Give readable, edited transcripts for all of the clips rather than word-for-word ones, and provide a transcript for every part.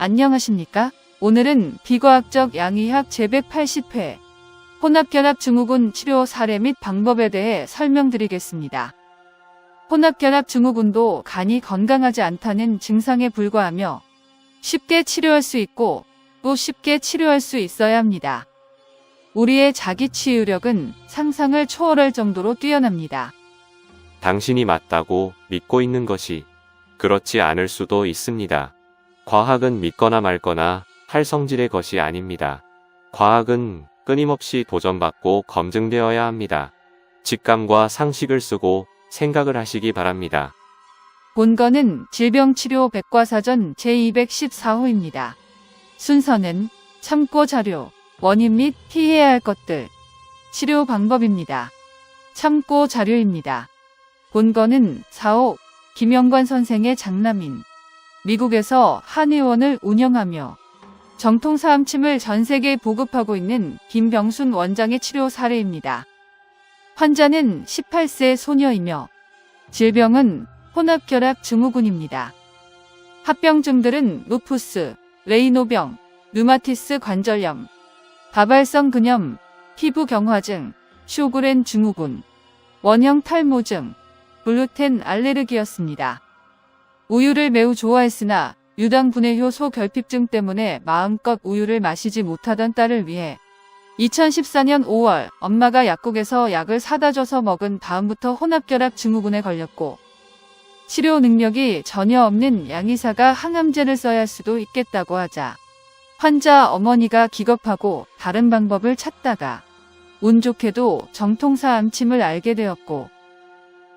안녕하십니까? 오늘은 비과학적 양의학 제180회 혼합결합 증후군 치료 사례 및 방법에 대해 설명드리겠습니다. 혼합결합 증후군도 간이 건강하지 않다는 증상에 불과하며 쉽게 치료할 수 있고 또 쉽게 치료할 수 있어야 합니다. 우리의 자기 치유력은 상상을 초월할 정도로 뛰어납니다. 당신이 맞다고 믿고 있는 것이 그렇지 않을 수도 있습니다. 과학은 믿거나 말거나 할 성질의 것이 아닙니다. 과학은 끊임없이 도전받고 검증되어야 합니다. 직감과 상식을 쓰고 생각을 하시기 바랍니다. 본건은 질병치료 백과사전 제214호입니다. 순서는 참고 자료, 원인 및 피해야 할 것들, 치료 방법입니다. 참고 자료입니다. 본건은 4호 김영관 선생의 장남인 미국에서 한의원을 운영하며 정통사암침을 전 세계에 보급하고 있는 김병순 원장의 치료 사례입니다. 환자는 18세 소녀이며 질병은 혼합결합 증후군입니다. 합병증들은 루푸스, 레이노병, 류마티스 관절염, 다발성 근염, 피부경화증, 쇼그렌 증후군, 원형 탈모증, 글루텐 알레르기였습니다. 우유를 매우 좋아했으나 유당 분해효소 결핍증 때문에 마음껏 우유를 마시지 못하던 딸을 위해 2014년 5월 엄마가 약국에서 약을 사다 줘서 먹은 다음부터 혼합결합 증후군에 걸렸고 치료 능력이 전혀 없는 양의사가 항암제를 써야 할 수도 있겠다고 하자 환자 어머니가 기겁하고 다른 방법을 찾다가 운 좋게도 정통사암침을 알게 되었고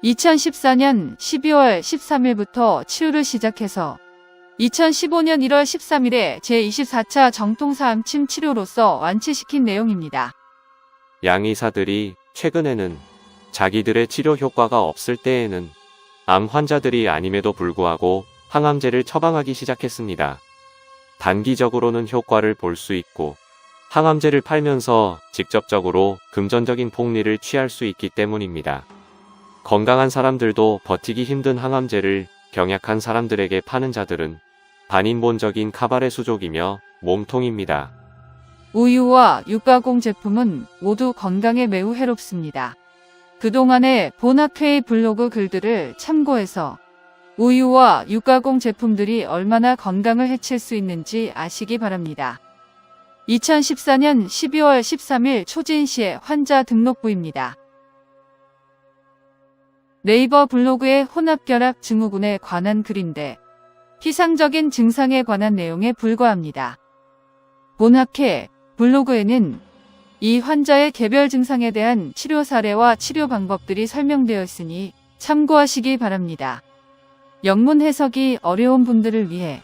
2014년 12월 13일부터 치료를 시작해서 2015년 1월 13일에 제24차 정통사암침 치료로서 완치시킨 내용입니다. 양의사들이 최근에는 자기들의 치료 효과가 없을 때에는 암 환자들이 아님에도 불구하고 항암제를 처방하기 시작했습니다. 단기적으로는 효과를 볼 수 있고 항암제를 팔면서 직접적으로 금전적인 폭리를 취할 수 있기 때문입니다. 건강한 사람들도 버티기 힘든 항암제를 병약한 사람들에게 파는 자들은 반인본적인 카바레 수족이며 몸통입니다. 우유와 육가공 제품은 모두 건강에 매우 해롭습니다. 그동안의 본학회의 블로그 글들을 참고해서 우유와 육가공 제품들이 얼마나 건강을 해칠 수 있는지 아시기 바랍니다. 2014년 12월 13일 초진시의 환자 등록부입니다. 네이버 블로그의 혼합결합 증후군에 관한 글인데 피상적인 증상에 관한 내용에 불과합니다. 본학회 블로그에는 이 환자의 개별 증상에 대한 치료 사례와 치료 방법들이 설명되어 있으니 참고하시기 바랍니다. 영문 해석이 어려운 분들을 위해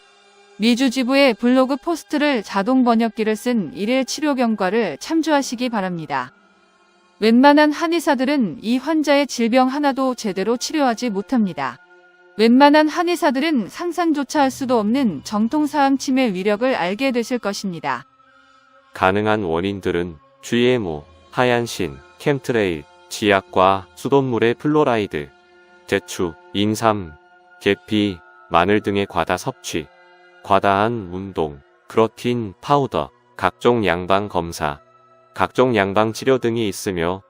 미주지부의 블로그 포스트를 자동 번역기를 쓴 일일 치료 경과를 참조하시기 바랍니다. 웬만한 한의사들은 이 환자의 질병 하나도 제대로 치료하지 못합니다. 웬만한 한의사들은 상상조차 할 수도 없는 정통사암침의 위력을 알게 되실 것입니다. 가능한 원인들은 GMO, 하얀신, 캠트레일, 지약과 수돗물의 플로라이드, 대추, 인삼, 계피, 마늘 등의 과다 섭취, 과다한 운동, 크로틴 파우더, 각종 양방 검사, 각종 양방 치료 등이 있으며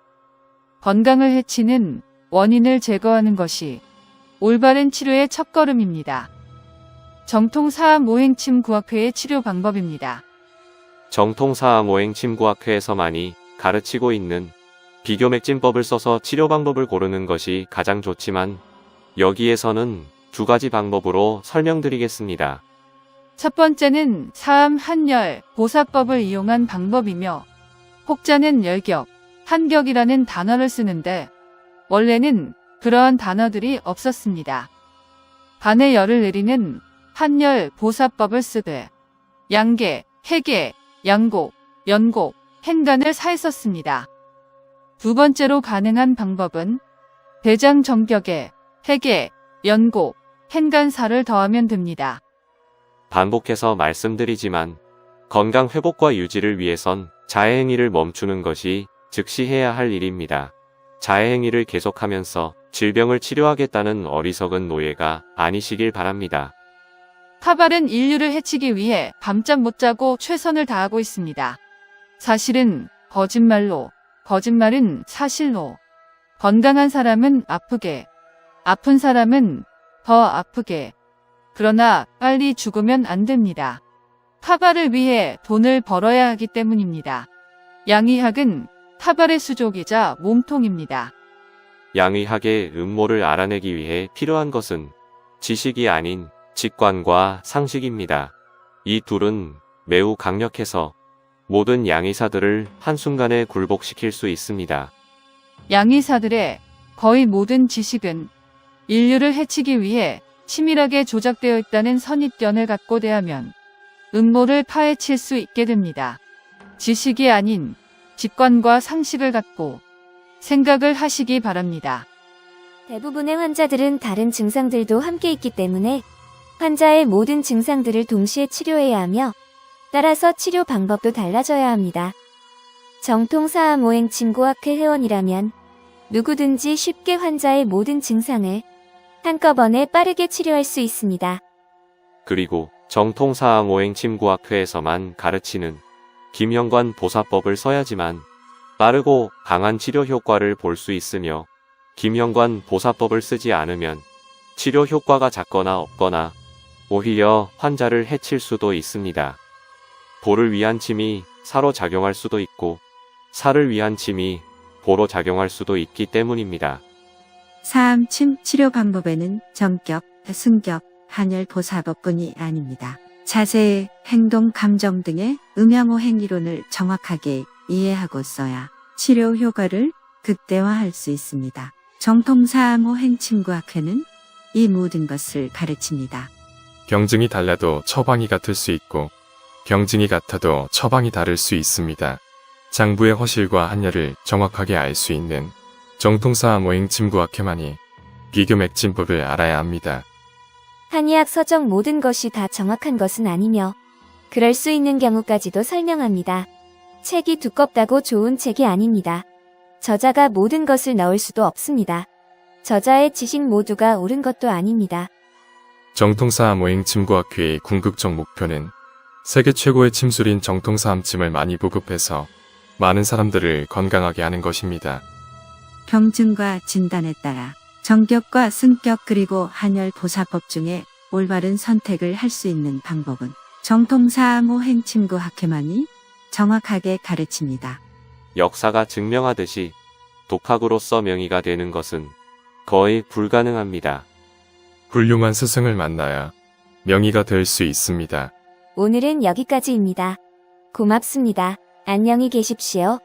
건강을 해치는 원인을 제거하는 것이 올바른 치료의 첫걸음입니다. 정통사암 오행침 구학회의 치료 방법입니다. 정통사암 오행침 구학회에서 많이 가르치고 있는 비교맥진법을 써서 치료 방법을 고르는 것이 가장 좋지만 여기에서는 두 가지 방법으로 설명드리겠습니다. 첫 번째는 사암 한열 보사법을 이용한 방법이며 혹자는 열격, 한격이라는 단어를 쓰는데 원래는 그러한 단어들이 없었습니다. 반의 열을 내리는 한열 보사법을 쓰되 양계, 해계, 양곡, 연곡, 행간을 사했었습니다. 두 번째로 가능한 방법은 대장 정격에 해계, 연곡, 행간사를 더하면 됩니다. 반복해서 말씀드리지만 건강 회복과 유지를 위해선 자해행위를 멈추는 것이 즉시 해야 할 일입니다. 자해행위를 계속하면서 질병을 치료하겠다는 어리석은 노예가 아니시길 바랍니다. 타발은 인류를 해치기 위해 밤잠 못 자고 최선을 다하고 있습니다. 사실은 거짓말로, 거짓말은 사실로. 건강한 사람은 아프게, 아픈 사람은 더 아프게. 그러나 빨리 죽으면 안 됩니다. 타발을 위해 돈을 벌어야 하기 때문입니다. 양의학은 타발의 수족이자 몸통입니다. 양의학의 음모를 알아내기 위해 필요한 것은 지식이 아닌 직관과 상식입니다. 이 둘은 매우 강력해서 모든 양의사들을 한순간에 굴복시킬 수 있습니다. 양의사들의 거의 모든 지식은 인류를 해치기 위해 치밀하게 조작되어 있다는 선입견을 갖고 대하면 음모를 파헤칠 수 있게 됩니다. 지식이 아닌 직관과 상식을 갖고 생각을 하시기 바랍니다. 대부분의 환자들은 다른 증상들도 함께 있기 때문에 환자의 모든 증상들을 동시에 치료해야 하며 따라서 치료 방법도 달라져야 합니다. 정통사암오행 침구학회 회원이라면 누구든지 쉽게 환자의 모든 증상을 한꺼번에 빠르게 치료할 수 있습니다. 그리고 정통사항오행 침구학회에서만 가르치는 김영관 보사법을 써야지만 빠르고 강한 치료 효과를 볼 수 있으며 김영관 보사법을 쓰지 않으면 치료 효과가 작거나 없거나 오히려 환자를 해칠 수도 있습니다. 보를 위한 침이 사로 작용할 수도 있고 사를 위한 침이 보로 작용할 수도 있기 때문입니다. 사암침 치료 방법에는 정격, 승격, 한열 보사법뿐이 아닙니다. 자세, 행동, 감정 등의 음양오행 이론을 정확하게 이해하고 써야 치료 효과를 극대화할 수 있습니다. 정통사암오행 침구학회는 이 모든 것을 가르칩니다. 병증이 달라도 처방이 같을 수 있고 병증이 같아도 처방이 다를 수 있습니다. 장부의 허실과 한열을 정확하게 알 수 있는 정통사암오행 침구학회만이 비교 맥진법을 알아야 합니다. 한의학 서적 모든 것이 다 정확한 것은 아니며 그럴 수 있는 경우까지도 설명합니다. 책이 두껍다고 좋은 책이 아닙니다. 저자가 모든 것을 넣을 수도 없습니다. 저자의 지식 모두가 옳은 것도 아닙니다. 정통사암오행 침구학회의 궁극적 목표는 세계 최고의 침술인 정통사암침을 많이 보급해서 많은 사람들을 건강하게 하는 것입니다. 병증과 진단에 따라 정격과 승격 그리고 한열 보사법 중에 올바른 선택을 할 수 있는 방법은 정통사암오행 침구학회만이 정확하게 가르칩니다. 역사가 증명하듯이 독학으로서 명의가 되는 것은 거의 불가능합니다. 훌륭한 스승을 만나야 명의가 될 수 있습니다. 오늘은 여기까지입니다. 고맙습니다. 안녕히 계십시오.